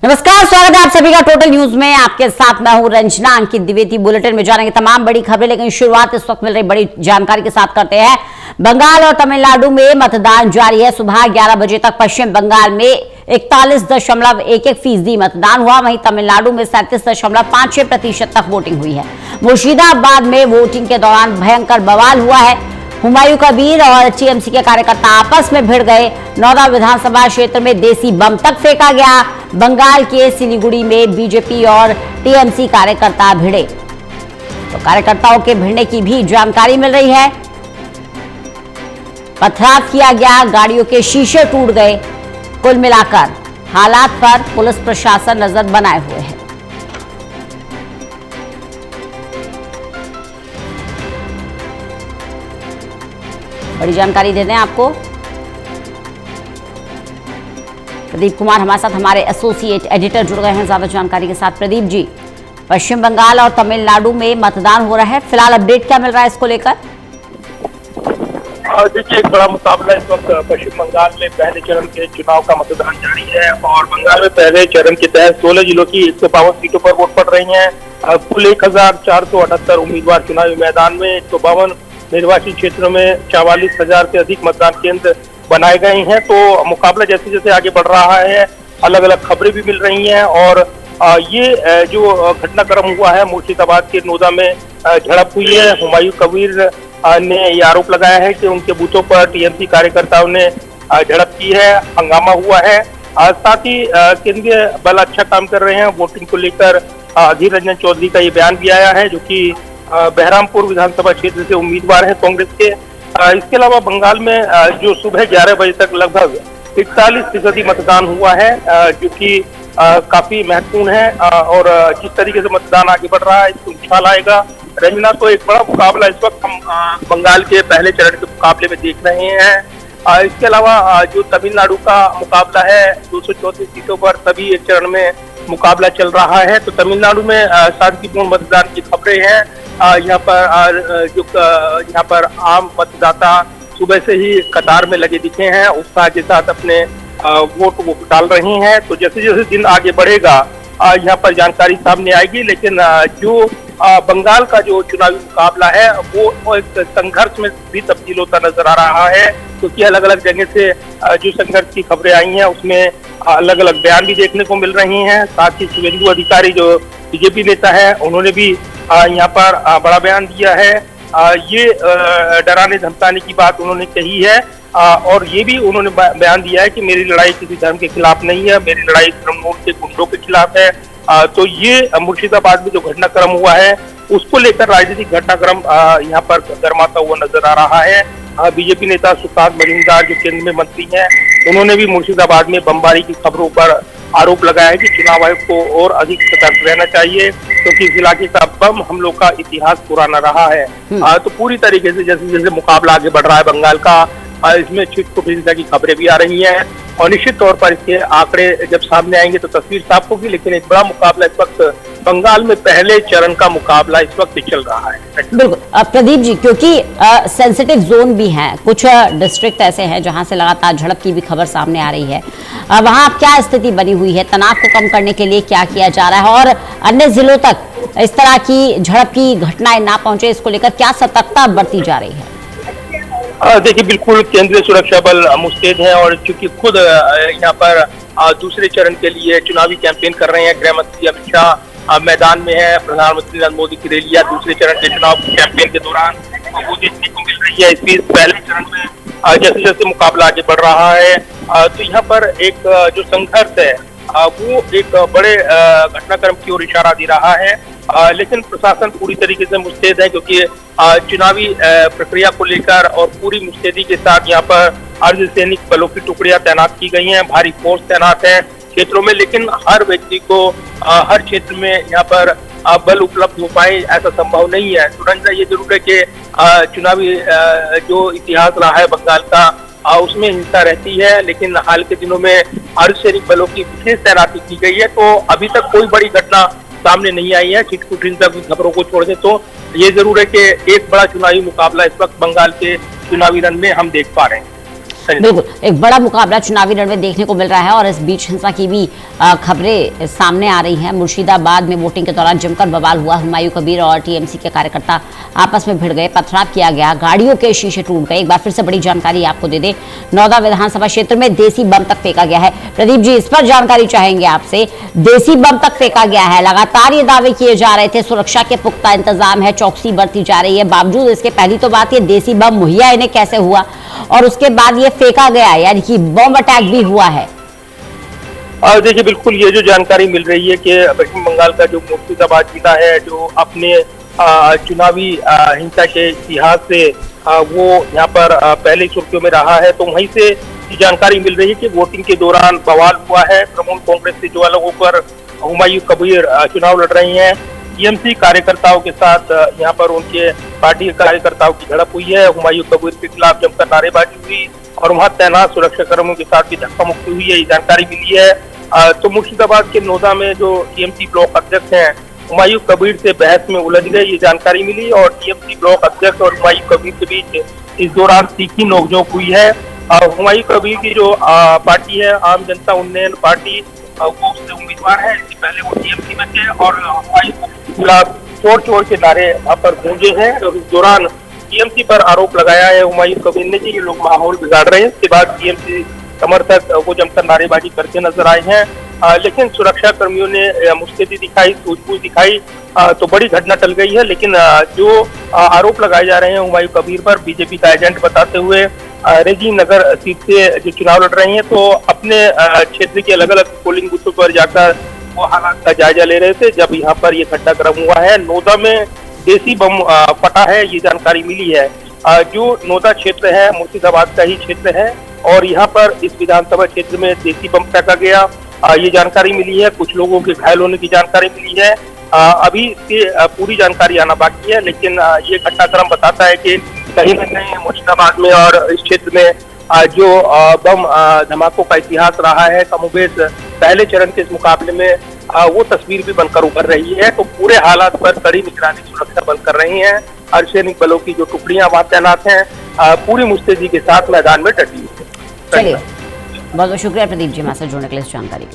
नमस्कार, स्वागत है आप सभी का टोटल न्यूज में। आपके साथ मैं हूं रंजना। अंकित द्विवेदी। बुलेटिन में जानेंगे तमाम बड़ी खबरें, लेकिन शुरुआत इस वक्त मिल रही बड़ी जानकारी के साथ करते हैं। बंगाल और तमिलनाडु में मतदान जारी है। सुबह 11 बजे तक पश्चिम बंगाल में 41.11% मतदान हुआ, वहीं तमिलनाडु में 37.56% तक वोटिंग हुई है। मुर्शिदाबाद में वोटिंग के दौरान भयंकर बवाल हुआ है। हुमायूं कबीर और टीएमसी के कार्यकर्ता आपस में भिड़ गए। नौदा विधानसभा क्षेत्र में देसी बम तक फेंका गया। बंगाल के सिलीगुड़ी में बीजेपी और टीएमसी कार्यकर्ता भिड़े, तो कार्यकर्ताओं के भिड़ने की भी जानकारी मिल रही है। पथराव किया गया, गाड़ियों के शीशे टूट गए। कुल मिलाकर हालात पर पुलिस प्रशासन नजर बनाए हुए है। बड़ी जानकारी देते हैं आपको प्रदीप कुमार हमारे साथ, हमारे एसोसिएट एडिटर जुड़ गए हैं ज्यादा जानकारी के साथ। प्रदीप जी, पश्चिम बंगाल और तमिलनाडु में मतदान हो रहा है, फिलहाल अपडेट क्या मिल रहा है इसको लेकर? देखिए, एक बड़ा मुकाबला इस वक्त पश्चिम बंगाल में पहले चरण के चुनाव का मतदान जारी है और बंगाल में पहले चरण के तहत 16 जिलों की 152 सीटों पर वोट पड़ रही हैं। कुल 1478 उम्मीदवार चुनावी मैदान में 152 निर्वाचन क्षेत्रों में 44,000 से अधिक मतदान केंद्र बनाए गए हैं। तो मुकाबला जैसे जैसे आगे बढ़ रहा है, अलग अलग खबरें भी मिल रही हैं और ये जो घटनाक्रम हुआ है, मुर्शिदाबाद के नोदा में झड़प हुई है। हुमायूं कबीर ने ये आरोप लगाया है कि उनके बूथों पर टीएमसी कार्यकर्ताओं ने झड़प की है, हंगामा हुआ है। साथ ही केंद्रीय बल अच्छा काम कर रहे हैं। वोटिंग को लेकर अधीर रंजन चौधरी का ये बयान भी आया है, जो कि बहरामपुर विधानसभा क्षेत्र से उम्मीदवार है कांग्रेस के। इसके अलावा बंगाल में जो सुबह 11 बजे तक लगभग 41% मतदान हुआ है, जो कि काफी महत्वपूर्ण है और जिस तरीके से मतदान आगे बढ़ रहा है इसको उछाल आएगा। रंजना, तो एक बड़ा मुकाबला इस वक्त हम बंगाल के पहले चरण के मुकाबले में देख रहे हैं। इसके अलावा जो तमिलनाडु का मुकाबला है 234 सीटों पर, सभी एक चरण में मुकाबला चल रहा है। तो तमिलनाडु में शांतिपूर्ण मतदान की खबरें हैं। यहाँ पर आम मतदाता सुबह से ही कतार में लगे दिखे हैं, उत्साह के साथ अपने वोट वो डाल रहे हैं। तो जैसे जैसे दिन आगे बढ़ेगा यहाँ पर जानकारी सामने आएगी, लेकिन जो बंगाल का जो चुनावी मुकाबला है वो एक संघर्ष में भी तब्दील होता नजर आ रहा है, क्योंकि अलग अलग जगह से जो संघर्ष की खबरें आई हैं उसमें अलग अलग बयान भी देखने को मिल रहे हैं। साथ ही शुभेंदु अधिकारी जो बीजेपी नेता है, उन्होंने भी यहाँ पर बड़ा बयान दिया है। ये डराने धमकाने की बात उन्होंने कही है और ये भी उन्होंने बयान दिया है कि मेरी लड़ाई किसी धर्म के खिलाफ नहीं है, मेरी लड़ाई तृणमूल के गुंडों के खिलाफ है। तो ये मुर्शिदाबाद में जो घटनाक्रम हुआ है उसको लेकर राजनीतिक घटनाक्रम यहाँ पर गरमाता हुआ नजर आ रहा है। बीजेपी नेता सुशांत मजूमदार जो केंद्र में मंत्री हैं, उन्होंने भी मुर्शिदाबाद में बमबारी की खबरों पर आरोप लगाया है कि चुनाव आयोग को और अधिक सतर्क रहना चाहिए, क्योंकि इस इलाके का बम हमलों का इतिहास पुराना रहा है। तो पूरी तरीके से जैसे जैसे मुकाबला आगे बढ़ रहा है बंगाल का, इसमें छिटपुटिंदा की खबरें भी आ रही हैं और निश्चित तौर पर इसके आंकड़े जब सामने आएंगे तो तस्वीर साफ होगी। लेकिन एक बड़ा मुकाबला इस वक्त बंगाल में पहले चरण का मुकाबला इस वक्त चल रहा है। बिल्कुल प्रदीप जी, क्योंकि सेंसिटिव जोन भी हैं, कुछ डिस्ट्रिक्ट ऐसे हैं जहां से लगातार झड़प की भी खबर सामने आ रही है। वहां क्या स्थिति बनी हुई है? तनाव को कम करने के लिए क्या किया जा रहा है और अन्य जिलों तक इस तरह की झड़प की घटनाएं ना पहुंचे, इसको लेकर क्या सतर्कता बरती जा रही है? देखिए, बिल्कुल केंद्रीय सुरक्षा बल मुस्तैद है और चूंकि खुद यहाँ पर दूसरे चरण के लिए चुनावी कैंपेन कर रहे हैं, गृह मंत्री अमित शाह मैदान में है। प्रधानमंत्री नरेंद्र मोदी की रैलियां दूसरे चरण के चुनाव कैंपेन के दौरान वो देखने को मिल रही है। इस बीच पहले चरण में जैसे जैसे मुकाबला आगे बढ़ रहा है तो यहाँ पर एक जो संघर्ष है वो एक बड़े घटनाक्रम की ओर इशारा दे रहा है। लेकिन प्रशासन पूरी तरीके से मुस्तैद है, क्योंकि चुनावी प्रक्रिया को लेकर और पूरी मुस्तैदी के साथ यहाँ पर अर्धसैनिक बलों की टुकड़ियां तैनात की गई हैं, भारी फोर्स तैनात है क्षेत्रों में। लेकिन हर व्यक्ति को हर क्षेत्र में यहाँ पर बल उपलब्ध हो पाए ऐसा संभव नहीं है। तो रंजना, ये जरूर है कि चुनावी जो इतिहास रहा है बंगाल का उसमें हिंसा रहती है, लेकिन हाल के दिनों में अर्धसैनिक बलों की विशेष तैनाती की गई है। तो अभी तक कोई बड़ी घटना सामने नहीं आई है। छिटपुटिंदा की खबरों को छोड़ दे तो ये जरूर है कि एक बड़ा चुनावी मुकाबला इस वक्त बंगाल के चुनावी रण में हम देख पा रहे हैं। बिल्कुल, एक बड़ा मुकाबला चुनावी रण में देखने को मिल रहा है और इस बीच हिंसा की भी खबरें सामने आ रही हैं। मुर्शिदाबाद में वोटिंग के दौरान जमकर बवाल हुआ। हुमायूं कबीर और टीएमसी के कार्यकर्ता आपस में भिड़ गए, पथराव किया गया, गाड़ियों के शीशे टूट गए। एक बार फिर से बड़ी जानकारी आपको दे दें, नौदा विधानसभा क्षेत्र में देसी बम तक फेंका गया है। प्रदीप जी, इस पर जानकारी चाहेंगे आपसे। देसी बम तक फेंका गया है, लगातार ये दावे किए जा रहे थे, सुरक्षा के पुख्ता इंतजाम है, चौकसी बरती जा रही है, बावजूद इसके पहली तो बात ये देसी बम मुहैया इन्हें कैसे हुआ और उसके बाद ये फेंका गया, यानी कि बम अटैक भी हुआ है। देखिए, बिल्कुल ये जो जानकारी मिल रही है कि पश्चिम बंगाल का जो मुर्शिदाबाद जिला है, जो अपने चुनावी हिंसा के इतिहास से वो यहाँ पर पहले सुर्खियों में रहा है, तो वहीं से ये जानकारी मिल रही है कि वोटिंग के दौरान बवाल हुआ है। तृणमूल कांग्रेस से जो अलग होकर हुमायूं कबीर चुनाव लड़ रही हैं, टीएमसी कार्यकर्ताओं के साथ यहाँ पर उनके पार्टी के कार्यकर्ताओं की झड़प हुई है। हुमायूं कबीर के खिलाफ जमकर नारेबाजी हुई और वहां तैनात सुरक्षा कर्मियों के साथ भी धक्का मुक्की हुई है, ये जानकारी मिली है। तो मुर्शिदाबाद के नोदा में जो टीएमसी ब्लॉक अध्यक्ष हैं, हुमायूं कबीर से बहस में उलझ गए, ये जानकारी मिली और टीएमसी ब्लॉक अध्यक्ष और हुमायूं कबीर के बीच इस दौरान तीखी नोकझोंक हुई है। हुमायूं कबीर की जो पार्टी है, आम जनता उन्नयन पार्टी, वो उससे उम्मीदवार है। इससे पहले वो टीएमसी में थे और हुमायूं के खिलाफ चोर के नारे वहां पर गूंजे हैं और इस दौरान टीएमसी पर आरोप लगाया है हुमायूं कबीर ने कि ये लोग माहौल बिगाड़ रहे हैं। इसके बाद टीएमसी समर्थक वो जमकर नारेबाजी करते नजर आए हैं, लेकिन सुरक्षा कर्मियों ने मुस्तैदी दिखाई, सूझबूझ दिखाई, तो बड़ी घटना टल गई है। लेकिन जो आरोप लगाए जा रहे हैं हुमायूं कबीर पर बीजेपी का एजेंट बताते हुए रेजी नगर सीट से जो चुनाव लड़ रही हैं, तो अपने क्षेत्र के अलग अलग पोलिंग बूथों पर जाकर वो हालात का जायजा ले रहे थे जब यहाँ पर ये घटनाक्रम हुआ है। नोदा में देसी बम फटा है, ये जानकारी मिली है। जो नोदा क्षेत्र है मुर्शिदाबाद का ही क्षेत्र है और यहाँ पर इस विधानसभा क्षेत्र में देसी बम फेंका गया, ये जानकारी मिली है। कुछ लोगों के घायल होने की जानकारी मिली है। अभी इसकी पूरी जानकारी आना बाकी है, लेकिन ये घटनाक्रम बताता है कि कहीं न कहीं मुर्शिदाबाद में और इस क्षेत्र में जो बम धमाकों का इतिहास रहा है, कमोबेश पहले चरण के इस मुकाबले में वो तस्वीर भी बनकर उभर रही है। तो पूरे हालात पर कड़ी निगरानी सुरक्षा बल कर रही हैं। अर्धसैनिक बलों की जो टुकड़ियां वहां तैनात हैं, पूरी मुस्तैदी के साथ मैदान में डटी हुई है। चलिए, बहुत बहुत शुक्रिया प्रदीप जी हमारे साथ जुड़ने के लिए इस जानकारी के लिए।